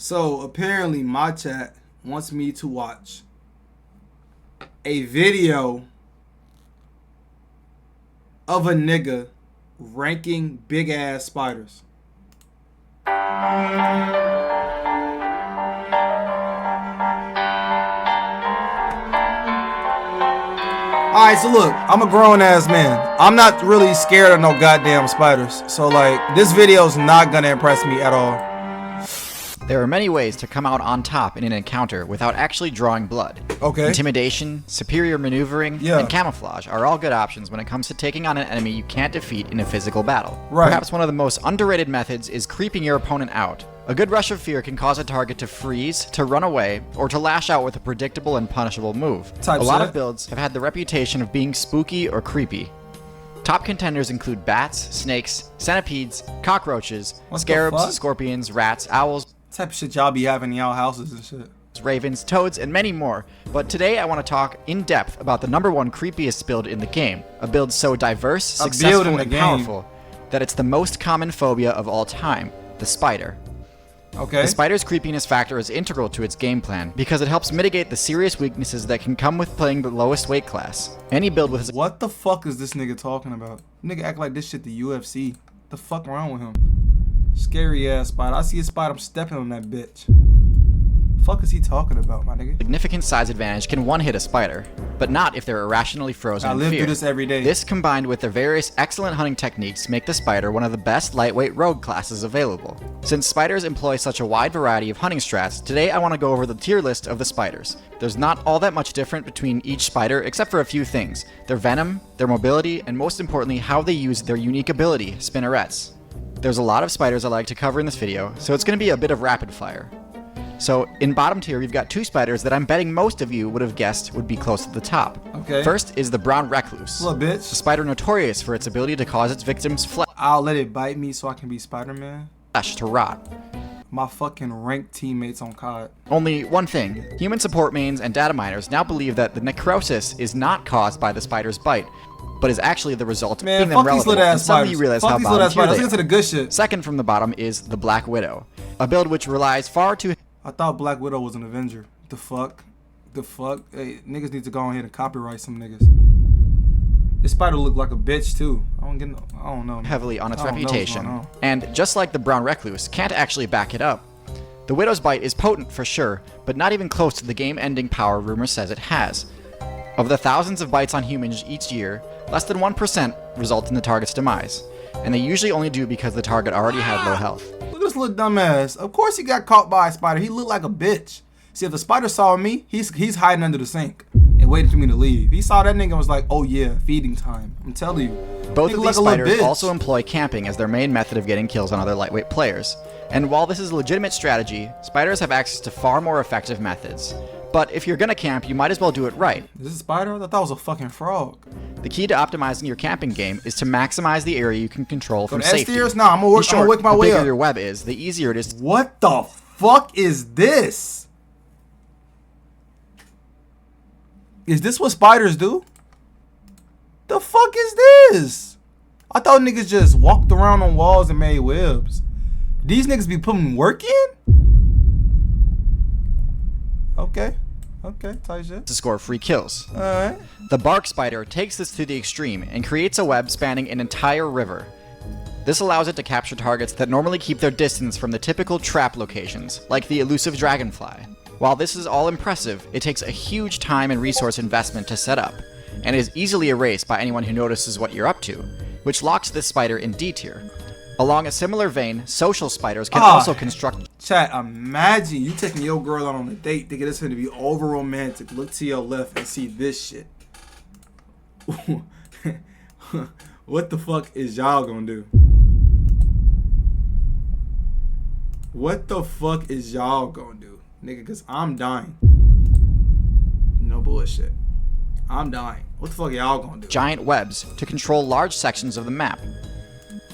So apparently my chat wants me to watch a video of a nigga ranking big ass spiders. Alright, so look, I'm a grown ass man. I'm not really scared of no goddamn spiders. So like, this video's not gonna impress me at all. There are many ways to come out on top in an encounter without actually drawing blood. Okay. Intimidation, superior maneuvering, and camouflage are all good options when it comes to taking on an enemy you can't defeat in a physical battle. Right. Perhaps one of the most underrated methods is creeping your opponent out. A good rush of fear can cause a target to freeze, to run away, or to lash out with a predictable and punishable move. A lot of builds have had the reputation of being spooky or creepy. Top contenders include bats, snakes, centipedes, cockroaches, scarabs, scorpions, rats, owls, type of shit y'all be having in y'all houses and shit. Ravens, toads, and many more. But today I want to talk in depth about the #1 creepiest build in the game. A build so diverse, successful, and powerful that it's the most common phobia of all time, the spider. Okay. The spider's creepiness factor is integral to its game plan because it helps mitigate the serious weaknesses that can come with playing the lowest weight class. Any build with What the fuck is this nigga talking about? Nigga act like this shit the UFC. The fuck wrong with him? Scary ass spider. I see a spider, I'm stepping on that bitch. Fuck is he talking about, my nigga? Significant size advantage can one-hit a spider, but not if they're irrationally frozen in fear. I live through this every day. This combined with their various excellent hunting techniques make the spider one of the best lightweight rogue classes available. Since spiders employ such a wide variety of hunting strats, today I want to go over the tier list of the spiders. There's not all that much different between each spider except for a few things: their venom, their mobility, and most importantly how they use their unique ability, spinnerets. There's a lot of spiders I like to cover in this video, so it's going to be a bit of rapid fire. So, in bottom tier, we've got two spiders that I'm betting most of you would have guessed would be close to the top. Okay. First is the brown recluse. Little bitch. A spider notorious for its ability to cause its victims' I'll let it bite me so I can be Spider-Man. Flesh to rot. My fucking ranked teammates on COD. Only one thing. Human support mains and data miners now believe that the necrosis is not caused by the spider's bite, but is actually the result of being them relevant. And suddenly you realize how bottom tier they are. Let's get to the good shit. Second from the bottom is the Black Widow. A build which relies far too... I thought Black Widow was an Avenger. The fuck? The fuck? Hey, niggas need to go ahead and copyright some niggas. This spider look like a bitch too. I don't know. Heavily on its reputation. And just like the brown recluse, can't actually back it up. The Widow's bite is potent for sure, but not even close to the game-ending power rumor says it has. Of the thousands of bites on humans each year, less than 1% result in the target's demise. And they usually only do because the target already had low health. Look at this little dumbass. Of course he got caught by a spider. He looked like a bitch. See, if the spider saw me, he's hiding under the sink and waiting for me to leave. He saw that nigga and was like, oh yeah, feeding time. I'm telling you. Both of these spiders also employ camping as their main method of getting kills on other lightweight players. And while this is a legitimate strategy, spiders have access to far more effective methods. But if you're gonna camp, you might as well do it right. Is this a spider? I thought that was a fucking frog. The key to optimizing your camping game is to maximize the area you can control from safety. Nah, I'm gonna work my way up. The bigger your web is, the easier it is. What the fuck is this? Is this what spiders do? The fuck is this? I thought niggas just walked around on walls and made webs. These niggas be putting work in? Okay, tight shit. To score free kills. Alright. The bark spider takes this to the extreme and creates a web spanning an entire river. This allows it to capture targets that normally keep their distance from the typical trap locations, like the elusive dragonfly. While this is all impressive, it takes a huge time and resource investment to set up, and is easily erased by anyone who notices what you're up to, which locks this spider in D tier. Along a similar vein, social spiders can also construct... Chat, imagine you taking your girl out on a date thinking it's going to be over romantic. Look to your left and see this shit. What the fuck is y'all going to do? What the fuck is y'all going to do? Nigga, because I'm dying. No bullshit. I'm dying. What the fuck y'all going to do? Giant webs to control large sections of the map.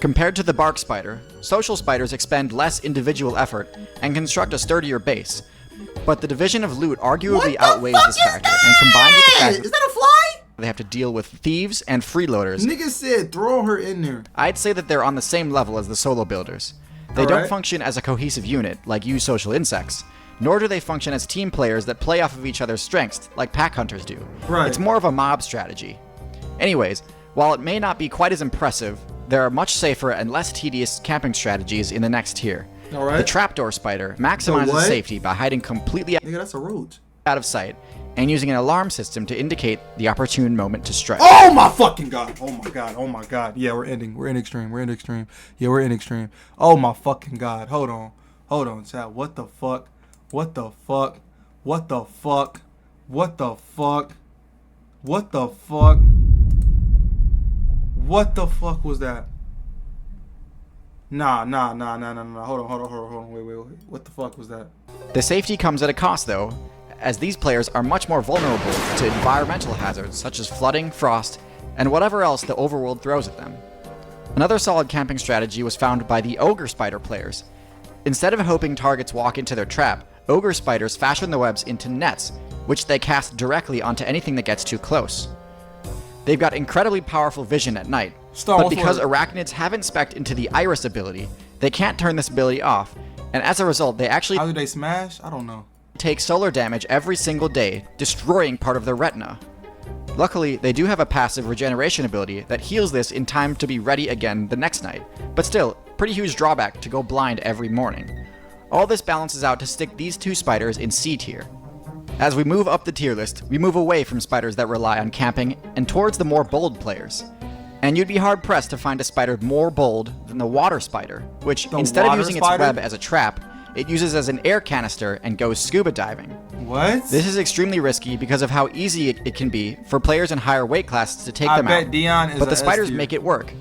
Compared to the bark spider, social spiders expend less individual effort and construct a sturdier base, but the division of loot arguably outweighs this factor, and combined with the fact is that a fly? They have to deal with thieves and freeloaders. Nigga said throw her in there. I'd say that they're on the same level as the solo builders. They don't Alright. function as a cohesive unit, like you social insects, nor do they function as team players that play off of each other's strengths, like pack hunters do. Right. It's more of a mob strategy. Anyways, while it may not be quite as impressive, there are much safer and less tedious camping strategies in the next tier. Alright. The trapdoor spider maximizes what? safety by hiding completely Nigga, that's a roach. out of sight and using an alarm system to indicate the opportune moment to strike. Oh my fucking god. Oh my god. Oh my god. Yeah, we're ending. We're in extreme. We're in extreme. Yeah, we're in extreme. Oh my fucking god. Hold on. Hold on, chat. What the fuck? What the fuck? What the fuck? What the fuck? What the fuck? What the fuck was that? Nah. Hold on. Wait. What the fuck was that? The safety comes at a cost, though, as these players are much more vulnerable to environmental hazards such as flooding, frost, and whatever else the overworld throws at them. Another solid camping strategy was found by the ogre spider players. Instead of hoping targets walk into their trap, ogre spiders fashion the webs into nets, which they cast directly onto anything that gets too close. They've got incredibly powerful vision at night, but because arachnids haven't spec'd into the iris ability, they can't turn this ability off, and as a result, they actually How do they smash? I don't know. take solar damage every single day, destroying part of their retina. Luckily, they do have a passive regeneration ability that heals this in time to be ready again the next night, but still, pretty huge drawback to go blind every morning. All this balances out to stick these two spiders in C tier. As we move up the tier list, we move away from spiders that rely on camping and towards the more bold players. And you'd be hard pressed to find a spider more bold than the water spider, which instead of using its web as a trap, it uses as an air canister and goes scuba diving. What? This is extremely risky because of how easy it can be for players in higher weight classes to take them bet out. Dion is But the a spiders S tier. make it work.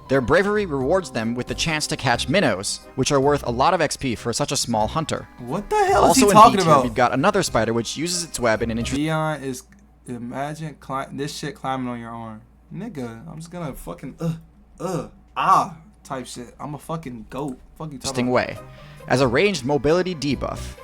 Their bravery rewards them with the chance to catch minnows, which are worth a lot of XP for such a small hunter. What the hell Also is he in talking B tier, about? we've got another spider which uses its web in an interesting Dion is imagine this shit climbing on your arm, nigga. I'm just gonna fucking type shit. I'm a fucking goat. Fuck you talking about? way. As a ranged mobility debuff,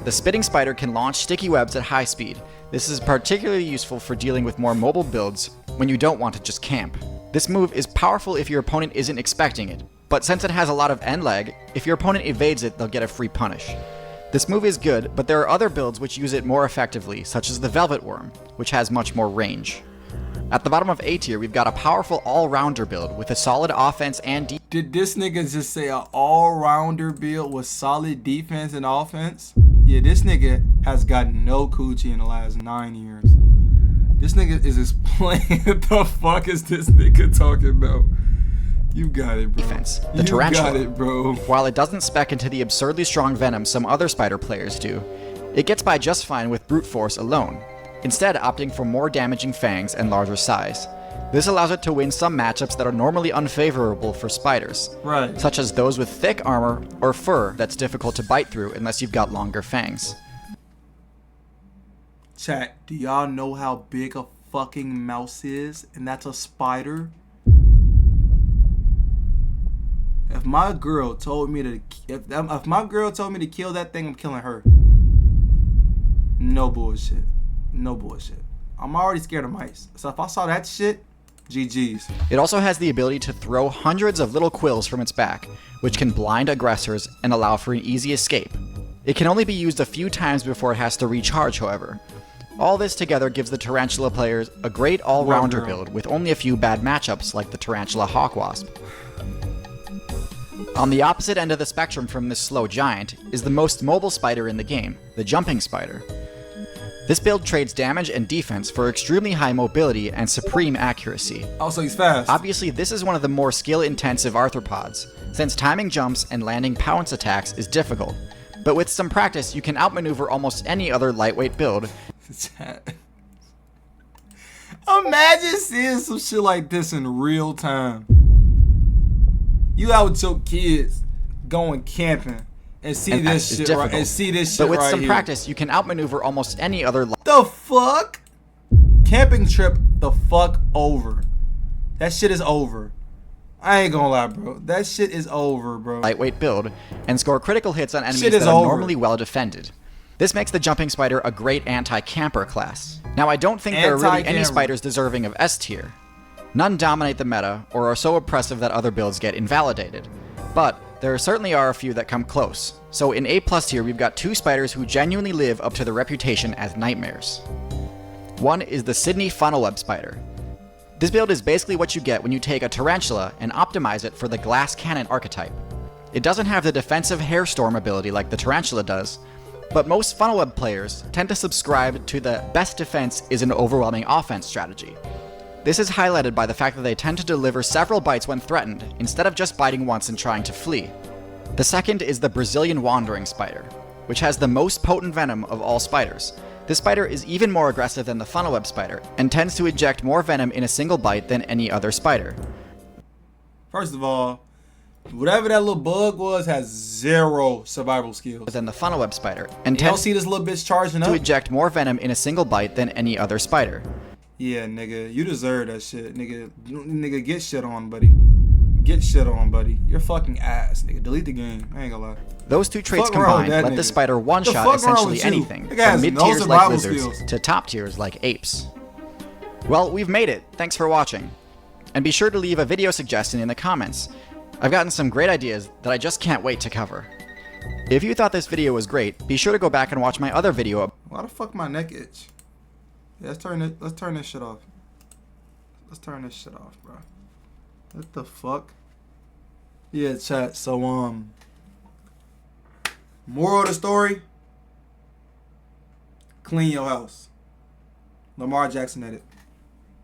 the spitting spider can launch sticky webs at high speed. This is particularly useful for dealing with more mobile builds when you don't want to just camp. This move is powerful if your opponent isn't expecting it, but since it has a lot of end lag, if your opponent evades it, they'll get a free punish. This move is good, but there are other builds which use it more effectively, such as the Velvet Worm, which has much more range. At the bottom of A tier, we've got a powerful all-rounder build with a solid offense and defense. Did this nigga just say an all-rounder build with solid defense and offense? Yeah, this nigga has gotten no coochie in the last 9 years. This nigga is explaining what the fuck is this nigga talking about? You got it, bro. Defense. The You tarantula. got it, bro. While it doesn't spec into the absurdly strong venom some other spider players do, it gets by just fine with brute force alone, instead opting for more damaging fangs and larger size. This allows it to win some matchups that are normally unfavorable for spiders, Right. such as those with thick armor or fur that's difficult to bite through unless you've got longer fangs. Chat, do y'all know how big a fucking mouse is? And that's a spider? If my girl told me to if my girl told me to kill that thing, I'm killing her. No bullshit. No bullshit. I'm already scared of mice. So if I saw that shit, GG's. It also has the ability to throw hundreds of little quills from its back, which can blind aggressors and allow for an easy escape. It can only be used a few times before it has to recharge, however. All this together gives the Tarantula players a great all-rounder build with only a few bad matchups like the Tarantula Hawk Wasp. On the opposite end of the spectrum from this slow giant is the most mobile spider in the game, the jumping spider. This build trades damage and defense for extremely high mobility and supreme accuracy. Also, he's fast. Obviously, this is one of the more skill-intensive arthropods, since timing jumps and landing pounce attacks is difficult. But with some practice, you can outmaneuver almost any other lightweight build. Chat. Imagine seeing some shit like this in real time. You out with your kids going camping and see this shit right, and see this shit But with right some here. practice, you can outmaneuver almost any other The fuck? Camping trip the fuck over. That shit is over. I ain't gonna lie, bro. That shit is over, bro. lightweight build and score critical hits on enemies Shit is that are over. normally well defended. This makes the jumping spider a great anti-camper class. Now, I don't think there are really any Anti-camper. spiders deserving of S tier. None dominate the meta or are so oppressive that other builds get invalidated. But There certainly are a few that come close. So in A+ tier, we've got 2 spiders who genuinely live up to their reputation as nightmares. One is the Sydney funnel web spider. This build is basically what you get when you take a tarantula and optimize it for the glass cannon archetype. It doesn't have the defensive hairstorm ability like the tarantula does, but most funnel web players tend to subscribe to the best defense is an overwhelming offense strategy. This is highlighted by the fact that they tend to deliver several bites when threatened, instead of just biting once and trying to flee. The second is the Brazilian wandering spider, which has the most potent venom of all spiders. This spider is even more aggressive than the funnel web spider, and tends to eject more venom in a single bite than any other spider. First of all, whatever that little bug was has 0 survival skills. Than the funnel web spider, and You don't tends see this little bitch charging up? to eject more venom in a single bite than any other spider. Yeah, nigga, you deserve that shit, nigga. Nigga, get shit on, buddy. Get shit on, buddy. You're fucking ass, nigga. Delete the game. I ain't gonna lie. Those 2 traits Fuck around with combined that let nigga. the spider The one-shot fuck wrong essentially with you? anything, Nigga has from no mid-tiers like survival lizards skills. to top tiers like apes. Well, we've made it. Thanks for watching. And be sure to leave a video suggestion in the comments. I've gotten some great ideas that I just can't wait to cover. If you thought this video was great, be sure to go back and watch my other video. Why the fuck my neck itch? Yeah, let's turn this shit off. Let's turn this shit off, bro. What the fuck? Yeah, chat. So moral of the story: clean your house. Lamar Jackson edit.